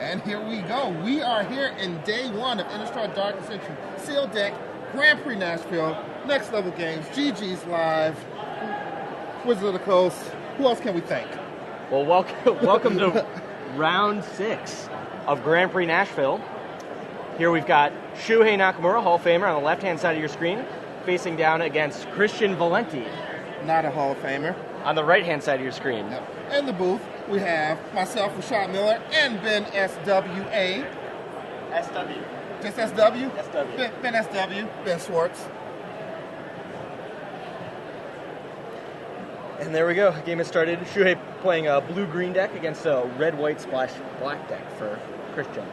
And here we go. We are here in day one of Innistrad Dark Ascension Sealed Deck Grand Prix Nashville. Next level games. GG's live. Wizards of the Coast. Who else can we thank? Well, welcome to round 6 of Grand Prix Nashville. Here we've got Shuhei Nakamura, Hall of Famer, on the left-hand side of your screen, facing down against Christian Valenti. Not a Hall of Famer. On the right-hand side of your screen. Yep. In the booth, we have myself, Rashad Miller, and Ben SWA. SW. Just SW? SW. Ben SW. Ben Schwartz. And there we go. The game has started. Shuhei playing a blue-green deck against a red-white splash black deck for Christian.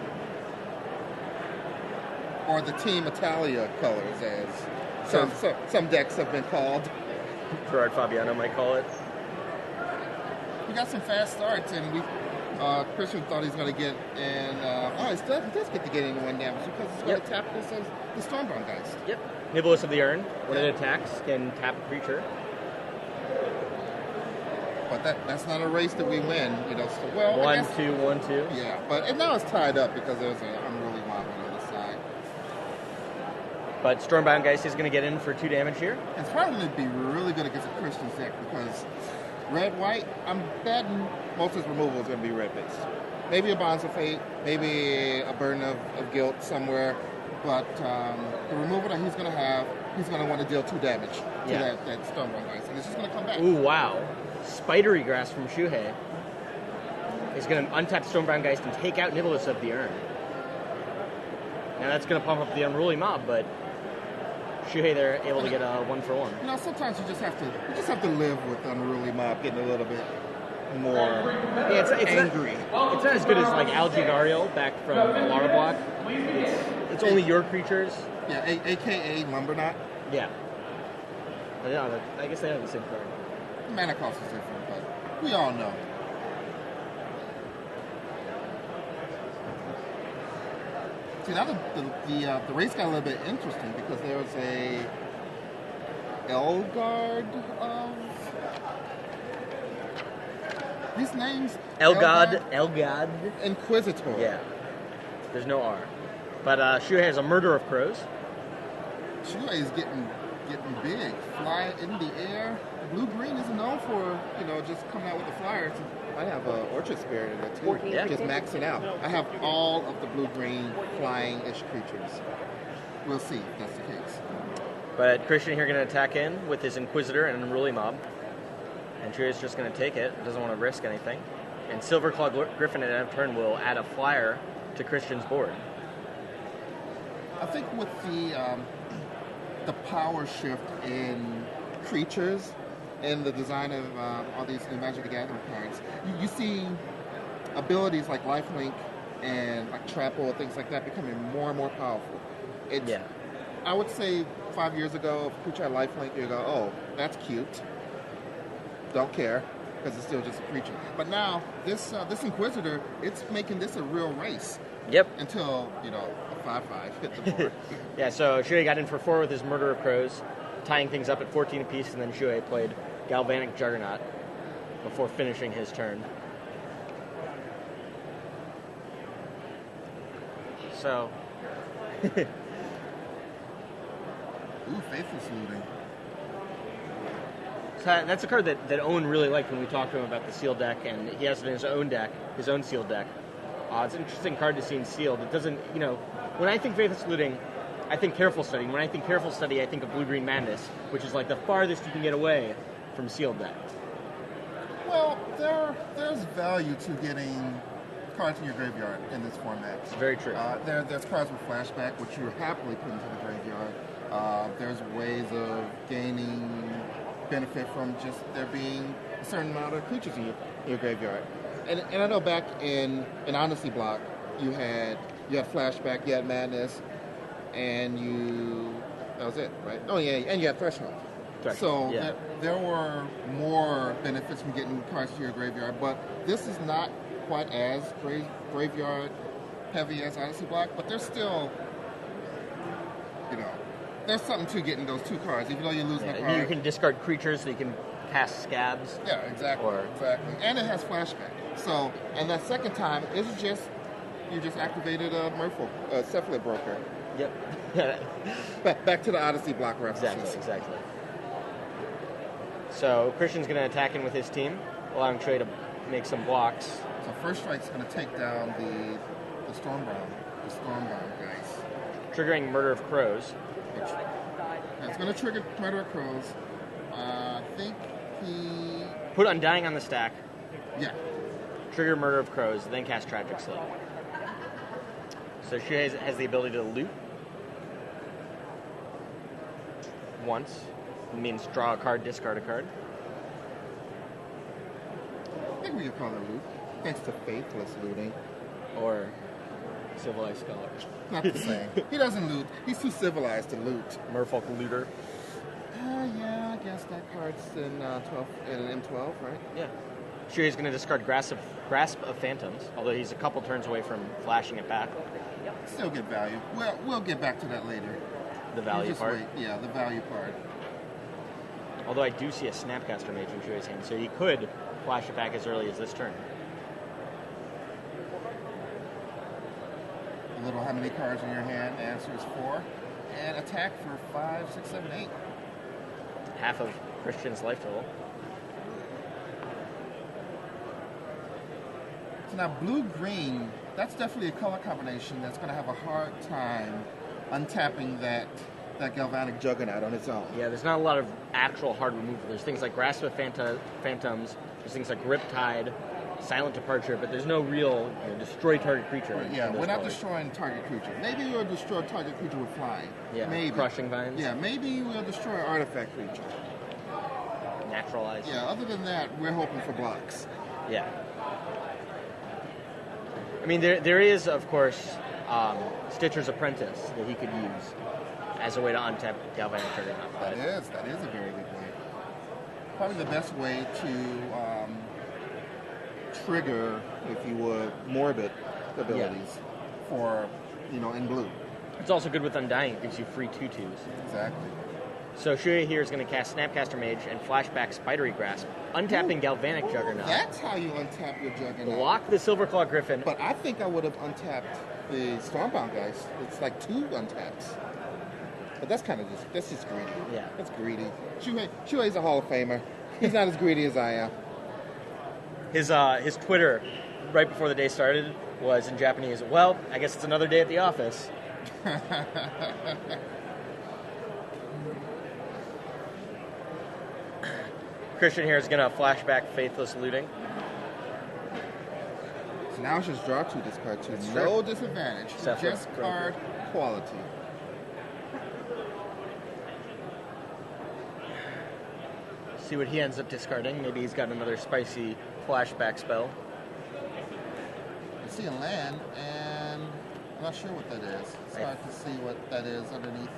Or the Team Italia colors, as some decks have been called. Gerard Fabiano might call it. We got some fast starts, and Christian thought he's going to get in. He does get to get in 1 damage because he's going to tap this as the Stormbound Geist. Yep. Nibelus of the Urn, when it attacks, can tap a creature. But that's not a race that we win, you know. So, well, 1-2, 1-2. Yeah, and now it's tied up because there's an unruly mob on the other side. But Stormbound Geist is going to get in for 2 damage here. It's probably going to be really good against a Christian's deck because red-white, I'm betting most of his removal is going to be red-based. Maybe a Bonds of Fate, maybe a Burden of Guilt somewhere, but the removal that he's going to have, he's going to want to deal 2 damage to that Stormbound Geist, and it's just going to come back. Ooh, wow. Spidery Grass from Shuhei is going to untap Stormbound Geist and take out Nibelus of the Urn. Now that's going to pump up the Unruly Mob, but Shuhei there able to get a 1-for-1. You know, sometimes you just have to live with the Unruly Mob getting a little bit more angry. It's not as good as like Algigariel back from Lara Block. It's only your creatures. Yeah, AKA Lumberknot. Yeah. I guess they have the same card. Mana cost is different, but we all know. See, now the race got a little bit interesting because there was a Elgard of these names. Elgard. Inquisitor. Yeah. There's no R. But Shuhei has a Murder of Crows. Shuhei is getting big. Fly in the air. Blue-green isn't known for, just coming out with the flyers. I have Orchard Spirit in it too. Yeah. Just maxing out. I have all of the blue-green flying-ish creatures. We'll see if that's the case. But Christian here going to attack in with his Inquisitor and Unruly Mob. And Shuhei's just going to take it. Doesn't want to risk anything. And Silverclaw Griffin at end of turn will add a flyer to Christian's board. I think with the power shift in creatures and the design of all these new Magic the Gathering cards, you see abilities like Lifelink and like Trample and things like that becoming more and more powerful. I would say 5 years ago, if a creature had Lifelink, you go, oh, that's cute. Don't care, because it's still just a creature. But now, this Inquisitor, it's making this a real race. Yep. Until, a 5/5 hit the board. Yeah, so Shuhei got in for 4 with his Murder of Crows, tying things up at 14 apiece, and then Shuhei played Galvanic Juggernaut before finishing his turn. So... Ooh, Faithless Looting. So that's a card that Owen really liked when we talked to him about the sealed deck, and he has it in his own deck, his own sealed deck. It's an interesting card to see in sealed. It doesn't, when I think Faithless Looting, I think Careful Study. When I think Careful Study, I think of Blue-Green Madness, which is like the farthest you can get away from sealed deck. Well, there's value to getting cards in your graveyard in this format. It's very true. There's cards with flashback, which you happily put into the graveyard. There's ways of gaining benefit from just there being a certain amount of creatures in your graveyard. And I know back in Honesty Block, you had flashback, you had madness, and that was it, right? Oh yeah, and you had threshold. So yeah. there were more benefits from getting cards to your graveyard, but this is not quite as graveyard heavy as Odyssey Block, but there's still, there's something to getting those 2 cards, even though you're losing a card. You can discard creatures, so you can cast Scabs. Yeah, exactly. And it has flashback. So, and that second time is just you just activated a Merfolk, Cephalid Broker. Yep. Back to the Odyssey block references. Exactly. So Christian's going to attack in with his team, allowing Trey to make some blocks. So first strike's going to take down the Stormbound guys. Triggering Murder of Crows. It's going to trigger Murder of Crows. I think he... Put Undying on the stack. Yeah. Trigger Murder of Crows, then cast Tragic Slip. So she has the ability to loot once. It means draw a card, discard a card. I think we could call it loot. Thanks to Faithless looting. Or Civilized Scholar. Not the same. He doesn't loot. He's too civilized to loot. Merfolk Looter. Yeah, I guess that card's in M12, right? Yeah. Shuei's going to discard Grasp of Phantoms, although he's a couple turns away from flashing it back. Still get value. We'll get back to that later. The value part? Wait. Yeah, the value part. Although I do see a Snapcaster Mage in Shuei's hand, so he could flash it back as early as this turn. A little how many cards in your hand? Answer is 4. And attack for 5, 6, 7, 8. Half of Christian's life total. So now blue-green, that's definitely a color combination that's going to have a hard time untapping that Galvanic Juggernaut on its own. Yeah, there's not a lot of actual hard removal. There's things like Grasp of Phantoms, there's things like Riptide, Silent Departure, but there's no real destroy target creature. Yeah, we're not destroying target creature. Maybe we'll destroy target creature with flying. Yeah, maybe. Crushing Vines. Yeah, maybe we'll destroy an artifact creature. Naturalize. Yeah, other than that, we're hoping for blocks. Yeah. I mean, there is, of course, Stitcher's Apprentice that he could use as a way to untap Galvanic Juggernaut. That is a very good way. Probably the best way to trigger, if you would, Morbid abilities for, in blue. It's also good with Undying. It gives you free 2/2s. Exactly. So Shuei here is going to cast Snapcaster Mage and flashback Spidery Grasp, untapping Galvanic Juggernaut. That's how you untap your Juggernaut. Block the Silverclaw Griffin. But I think I would have untapped the Stormbound guys. It's like 2 untaps. But that's just greedy. Yeah. That's greedy. Shuei's a Hall of Famer. He's not as greedy as I am. His Twitter, right before the day started, was in Japanese. Well, I guess it's another day at the office. Christian here is going to flashback Faithless Looting. So now it's just draw 2, discard 2. No disadvantage. Just card quality. See what he ends up discarding. Maybe he's got another spicy flashback spell. I see a land, and I'm not sure what that is. It's hard to see what that is underneath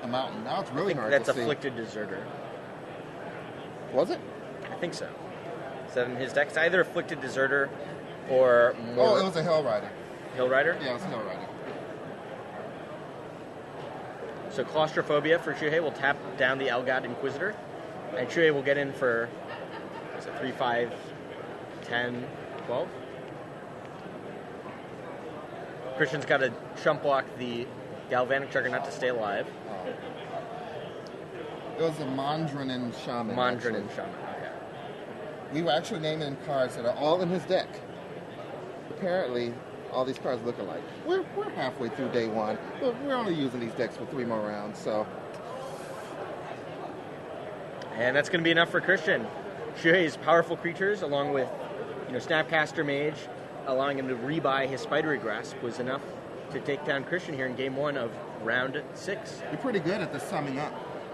the mountain. Now it's really hard to see. That's Afflicted Deserter. Was it? I think so. Is that in his deck? It's either Afflicted Deserter or more... Oh, it was a Hell Rider. Hell Rider? Yeah, it was a Hell Rider. So Claustrophobia for Shuei will tap down the Elgod Inquisitor. And Shuei will get in for, 3, 5, 10, 12? Christian's got to chump block the Galvanic Juggernaut to stay alive. Oh. It was a Mondrian Shaman. Mondrian Shaman, okay. We were actually naming cards that are all in his deck. Apparently, all these cards look alike. We're halfway through day 1, but we're only using these decks for 3 more rounds, so... And that's going to be enough for Christian. Shuei's powerful creatures, along with, Snapcaster Mage, allowing him to rebuy his Spidery Grasp, was enough to take down Christian here in Game 1 of Round 6. You're pretty good at the summing up.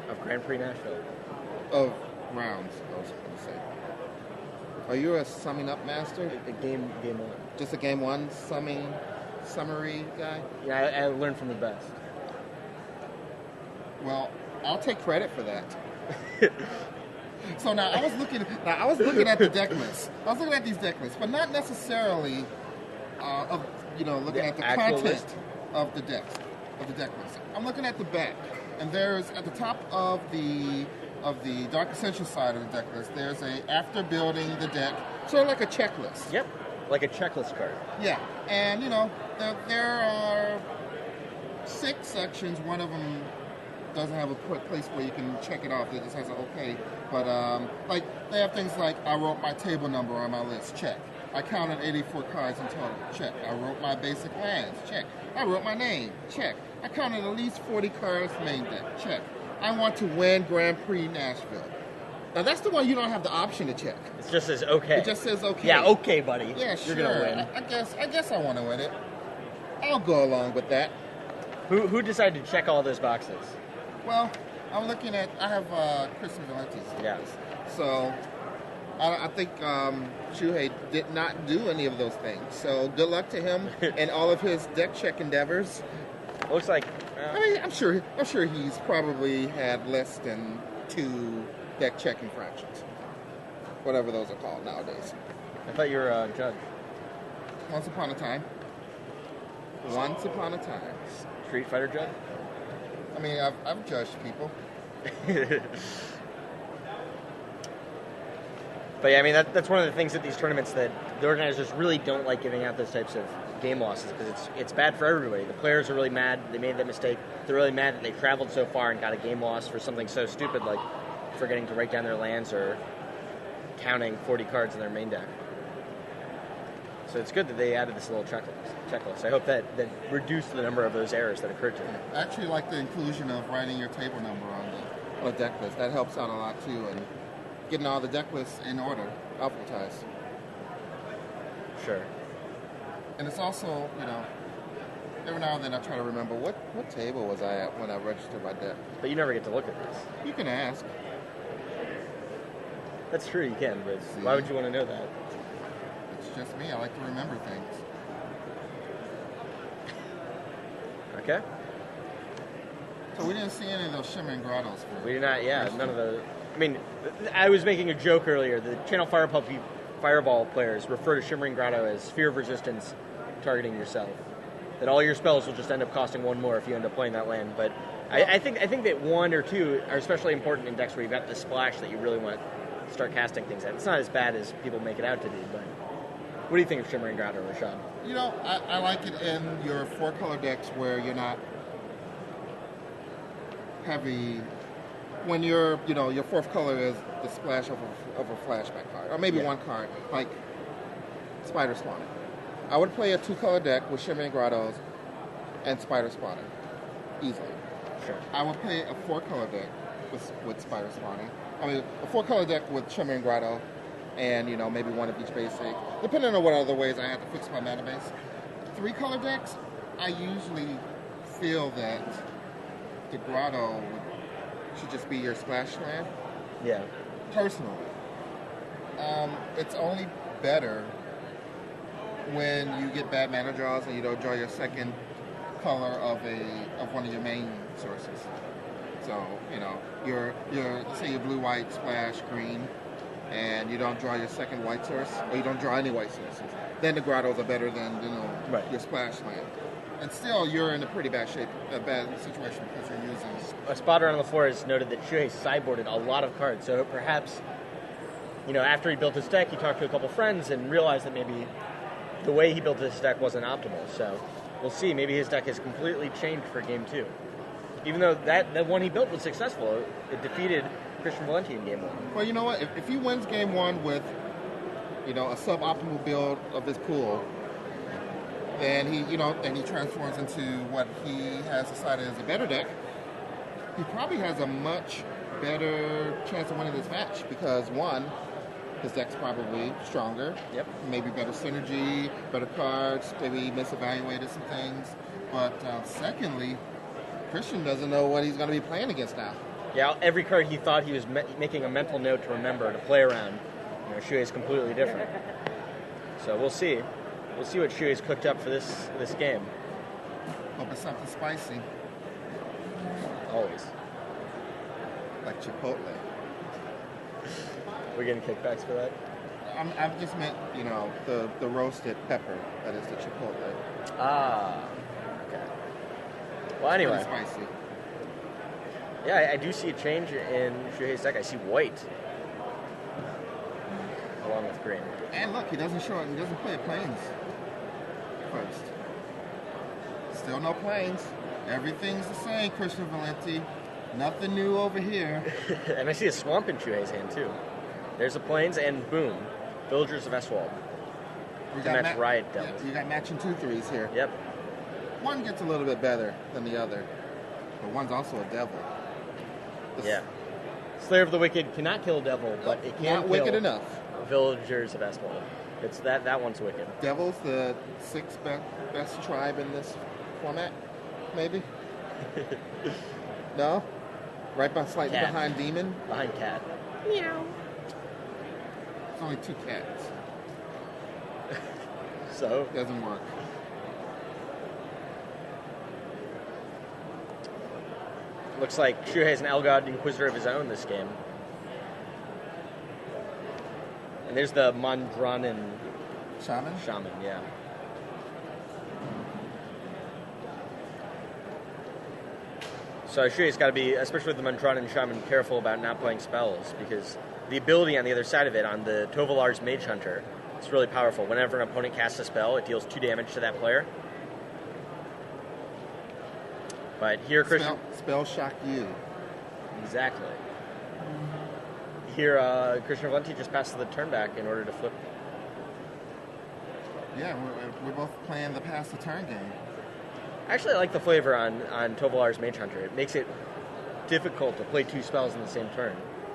Of Grand Prix Nashville. Of rounds, I was going to say. Are you a summing up master? Game 1. Just a Game 1 summary guy? Yeah, I learned from the best. Well, I'll take credit for that. So now I was looking at the deck list. I was looking at these deck lists, but not necessarily looking at the content list of the deck list. I'm looking at the back, and there's at the top of the Dark Ascension side of the deck list, there's after building the deck, sort of like a checklist. Yep. Like a checklist card. Yeah, and there are 6 sections. One of them doesn't have a place where you can check it off. It just has an okay. But like they have things like I wrote my table number on my list. Check. I counted 84 cards in total. Check. I wrote my basic lands. Check. I wrote my name. Check. I counted at least 40 cards main deck. Check. I want to win Grand Prix Nashville. Now that's the one you don't have the option to check. It just says okay. It just says okay. Yeah, okay, buddy. Yeah, sure. You're gonna win. I guess I want to win it. I'll go along with that. Who decided to check all those boxes? Well, I'm looking at. I have Christian Valenti's. Yeah. So I think Shuhei did not do any of those things. So good luck to him and all of his deck check endeavors. Looks like. I mean, I'm sure he's probably had less than 2 deck check infractions, whatever those are called nowadays. I thought you were a judge. Once upon a time. Once upon a time. Street Fighter judge? I mean, I've judged people. But yeah, I mean, that's one of the things at these tournaments that the organizers really don't like giving out those types of game losses because it's bad for everybody. The players are really mad they made that mistake. They're really mad that they traveled so far and got a game loss for something so stupid like forgetting to write down their lands or counting 40 cards in their main deck. So it's good that they added this little checklist. I hope that reduced the number of those errors that occurred to them. I actually like the inclusion of writing your table number on the deck list. That helps out a lot too, and getting all the deck lists in order, alphabetized. Sure. And it's also, every now and then I try to remember what table was I at when I registered my deck. But you never get to look at this. You can ask. That's true, you can, but why would you want to know that? It's just me. I like to remember things. Okay. So we didn't see any of those Shimmering Grottos. We did not, none of those. I mean, I was making a joke earlier. The Channel Fire Puppy Fireball players refer to Shimmering Grotto as sphere of resistance targeting yourself. That all your spells will just end up costing 1 more if you end up playing that land. But I think that 1 or 2 are especially important in decks where you've got the splash that you really want to start casting things at. It's not as bad as people make it out to be, but what do you think of Shimmering Grotto, Rashad? I like it in your 4-color decks where you're not heavy. When your 4th color is the splash of a flashback card, or maybe 1 card, like Spider Spawning. I would play a 2-color deck with Shimmering Grottos and Spider Spawning, easily. Sure. I would play a 4-color deck with Spider Spawning. I mean, a 4-color deck with Shimmering Grotto and, maybe 1 of each basic, depending on what other ways I have to fix my mana base. 3-color decks, I usually feel that the Grotto should just be your splash land. Yeah. Personally. It's only better when you get bad mana draws and you don't draw your 2nd color of one of your main sources. So, your say your blue-white splash green, and you don't draw your 2nd white source, or you don't draw any white sources. Then the Grottos are better than your splash land. And still, you're in a pretty bad shape, a bad situation because you're using. A spotter on the floor has noted that Shuhei sideboarded a lot of cards, so perhaps, after he built his deck, he talked to a couple friends and realized that maybe the way he built his deck wasn't optimal. So we'll see. Maybe his deck has completely changed for Game 2. Even though that one he built was successful, it defeated Christian Valenti in Game 1. Well, you know what? If he wins Game 1 with, a suboptimal build of his pool, then he transforms into what he has decided is a better deck. He probably has a much better chance of winning this match because 1, his deck's probably stronger. Yep. Maybe better synergy, better cards. Maybe he misevaluated some things. But secondly, Christian doesn't know what he's going to be playing against now. Yeah, every card he thought he was making a mental note to remember to play around. Shuhei is completely different. So we'll see. We'll see what Shuhei's cooked up for this game. Hope it's something spicy. Always. Like Chipotle. We're getting kickbacks for that? I've just meant, the roasted pepper that is the Chipotle. Ah. Okay. Well, anyway. It's pretty spicy. Yeah, I do see a change in Shuhei's deck. I see white along with green. And look, he doesn't show it. He doesn't play a plains first. Still no plains. Everything's the same, Christian Valenti. Nothing new over here. And I see a swamp in Shuhei's hand, too. There's the plains, and boom, Villagers of Estwald. You To match Riot Devils. Yeah, you got matching 2/3s here. Yep. One gets a little bit better than the other, but one's also a devil. Yeah. Slayer of the Wicked cannot kill a devil, but it can Not kill wicked enough. Villagers of Estwald. It's that one's wicked. Devil's the sixth best tribe in this format, maybe? No? Slightly Cat. behind Demon? Behind Cat. Meow. There's only 2 cats. So? Doesn't work. Looks like Shuhei's an Elgod Inquisitor of his own this game. And there's the Mondranin Shaman, yeah. So Shuhei's got to be, especially with the Mondranin Shaman, careful about not playing spells, because the ability on the other side of it, on the Tovalar's Mage Hunter, it's really powerful. Whenever an opponent casts a spell, it deals 2 damage to that player. But here, Christian... Spell shock you. Exactly. Here, Christian Valenti just passed the turn back in order to flip. Yeah, we're both playing the pass the turn game. Actually, I like the flavor on Tovalar's Mage Hunter. It makes it difficult to play 2 spells in the same turn.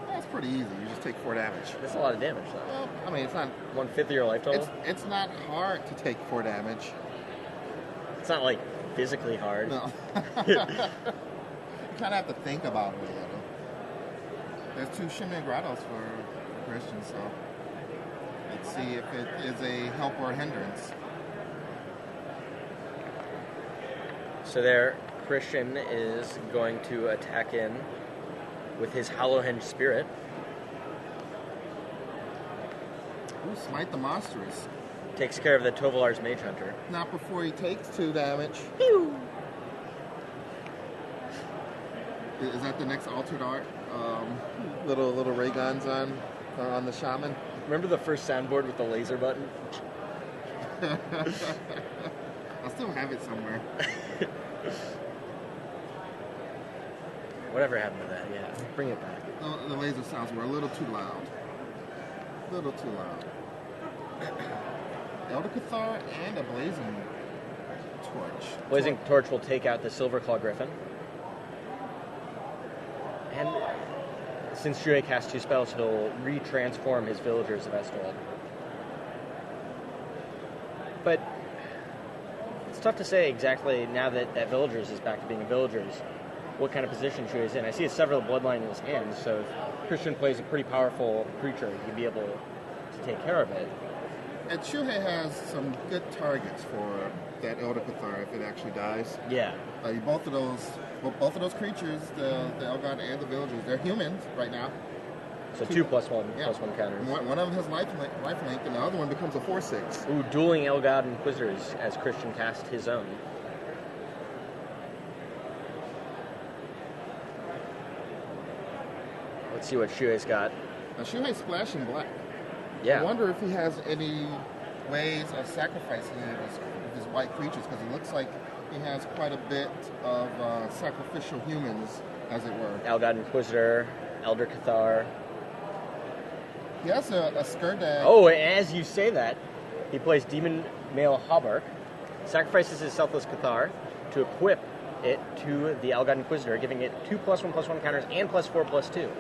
That's pretty easy. You just take 4 damage. That's a lot of damage, though. Well, I mean, it's not... 1/5 of your life total? It's not hard to take 4 damage. It's not, like, physically hard. No. You kind of have to think about it a little. There's 2 Shimmy Grottos for Christian, so let's see if it is a help or a hindrance. So there, Christian is going to attack in with his Hollowhenge Spirit. Ooh, Smite the Monstrous. Takes care of the Tovalar's Mage Hunter. Not before he takes 2 damage. Pew! Is that the next altered art? Little ray guns on the shaman. Remember the first soundboard with the laser button? I still have it somewhere. Whatever happened to that? Yeah, bring it back. The laser sounds were a little too loud. Elder Cathar and a Blazing Torch. Blazing Torch will take out the Silverclaw Griffin. And since Shuhei casts 2 spells, he'll retransform his Villagers of Estwald. But it's tough to say exactly, now that Villagers is back to being Villagers, what kind of position Shuhei's in. I see a Sever the Bloodline in his hand, so if Christian plays a pretty powerful creature, he'd be able to take care of it. And Shuhei has some good targets for that Elder Cathar if it actually dies. Yeah. Both of those creatures, the Elgod and the Villagers, they're humans right now. So 2 +1, yeah. +1 counters. One of them has life link, and the other one becomes a 4/6. Ooh, dueling Elgod Inquisitors as Christian cast his own. Let's see what Shuhei's got. Now Shuhei's splashing black. Yeah. I wonder if he has any ways of sacrificing his white creatures, because it looks like he has quite a bit of sacrificial humans, as it were. Elgod Inquisitor, Elder Cathar. He has a Skurdag. Oh, as you say that, he plays Demon Male Hauberk, sacrifices his Selfless Cathar to equip it to the Elgod Inquisitor, giving it 2 +1/+1 counters and +4/+2.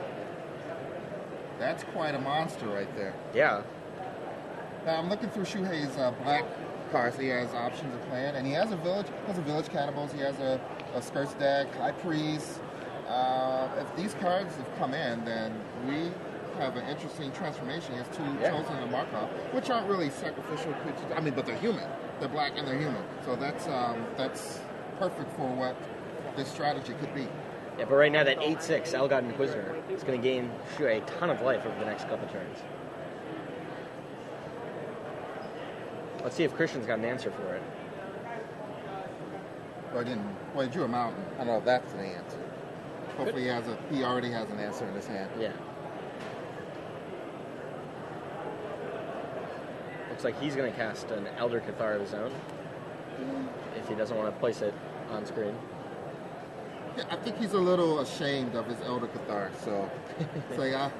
That's quite a monster right there. Yeah. Now I'm looking through Shuhei's black cards. He has options of playing, and he has a village cannibals. He has a Skurdag, High Priest. If these cards have come in, then we have an interesting transformation. He has 2 Chosen and Markov, which aren't really sacrificial creatures. I mean, but they're human. They're black and they're human. So that's perfect for what this strategy could be. Yeah, but right now that 8/6 Elgod Inquisitor is going to gain Shuhei a ton of life over the next couple turns. Let's see if Christian's got an answer for it. Well, he drew a mountain. I don't know if that's the answer. Hopefully he already has an answer in his hand. Yeah. Looks like he's going to cast an Elder Cathar of his own, if he doesn't want to place it on screen. Yeah, I think he's a little ashamed of his Elder Cathar, so it's like I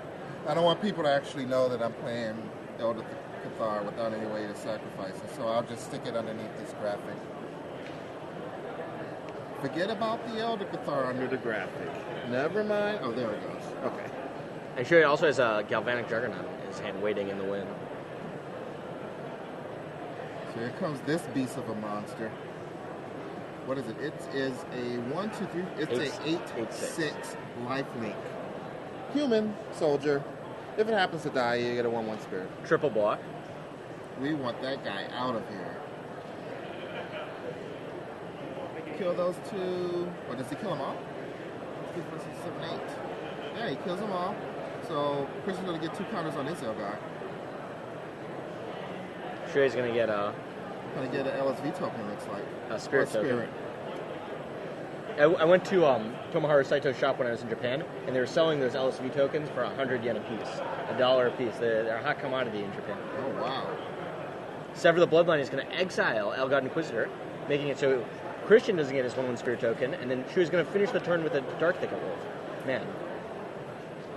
don't want people to actually know that I'm playing Elder Cathar without any way to sacrifice it, so I'll just stick it underneath this graphic. Forget about the Elder Cathar under the graphic. Never mind. Oh, there it goes. Okay. And sure, he also has a Galvanic Juggernaut in his hand waiting in the wind. So here comes this beast of a monster. What is it? It is a 1, 2, 3. It's a 8/6 lifelink. Human soldier. If it happens to die, you get a 1/1 spirit. Triple block. We want that guy out of here. Kill those two. Or does he kill them all? 3, 4, 6, 7, 8. Yeah, he kills them all. So Christian's gonna get 2 counters on this Elgar. Sure, he's gonna get a Gonna get an LSV token, looks like. A spirit token. I went to Tomoharu Saito's shop when I was in Japan, and they were selling those LSV tokens for 100 yen a piece, $1 a piece. They're a hot commodity in Japan. Oh, wow. Sever the Bloodline is going to exile Elgod Inquisitor, making it so Christian doesn't get his 1/1 spirit token, and then Shui's going to finish the turn with a Dark Thicket Wolf. Man.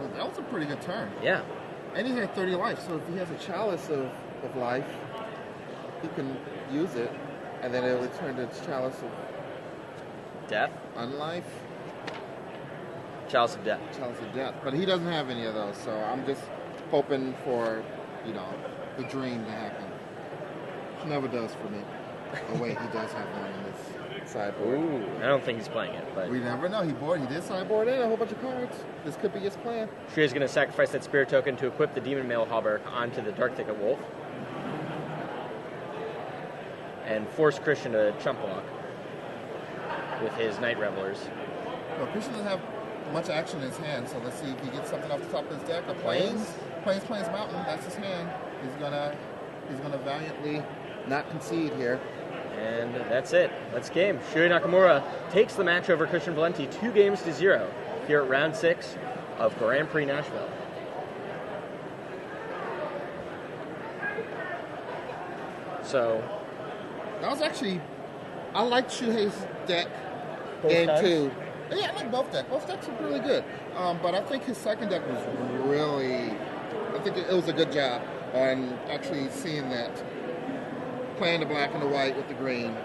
Well, that was a pretty good turn. Yeah. And he had 30 life, so if he has a chalice of life, he can use it, and then it would turn to chalice of death? Unlife? Chalice of Death. Chalice of Death. But he doesn't have any of those, so I'm just hoping for, the dream to happen. Which never does for me. Oh wait, he does have one in his sideboard. Ooh, I don't think he's playing it, but we never know. He did sideboard in a whole bunch of cards. This could be his plan. Shui's going to sacrifice that spirit token to equip the Demon Mail Hauberk onto the Dark Thicket Wolf. And force Christian to chump block with his Night Revelers. Well, Christian doesn't have much action in his hand, so let's see if he gets something off the top of his deck. A Plains Mountain, that's his hand. He's gonna valiantly not concede here. And that's it. That's game. Shuhei Nakamura takes the match over Christian Valenti 2-0 here at round 6 of Grand Prix Nashville. So that was actually, I liked Shuhei's deck. Both game decks? 2. Yeah, I like both decks. Both decks are really good. But I think his second deck was really, I think it was a good job on actually seeing that, playing the black and the white with the green,